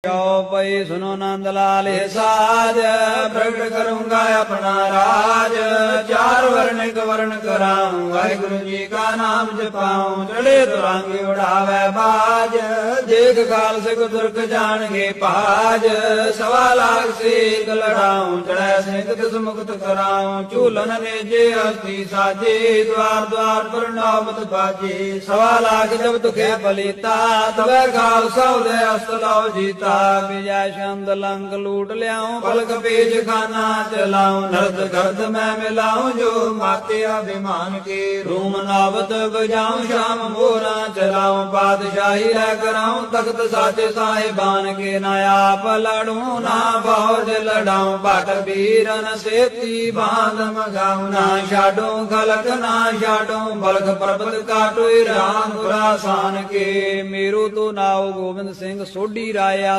पई सुनो नंद लाल साज प्रगट करूंगा अपना राज। चार वर्ण एक वर्ण कराऊं वाहिगुरु जी का नाम जपाऊं। चढ़े तुरंगी उड़ावे बाज देख काल सिख तुर्क जानगे पाज। सवा लाख सीख लड़ाऊं चढ़े सिख तिस मुक्त कराऊं। चूलन ने जे हस्ती साजे द्वार द्वार पर नौबत बाजे। सवा लाख जब तुखे पलीता तब काल सौदे अस्त लो जीता। विजय चंद लंक लूट लियाऊं पलक पेज खाना चलाऊं। नर्द गर्द मैं मिलाऊं जो माते अभिमान के। रूम नावत बजाऊं शाम मोरा चलाऊं। बादशाही रह कराऊं तख्त साचे साहिबान के। ना आप लड़ूं ना फौज लड़ाऊं बाट वीरन सेती बांध मगाऊं। ना छाडूं खलक ना छाडूं बलख पर्वत काटो राम खुरासान के। मेरू तो नाव गोविंद सिंह सोढ़ी राया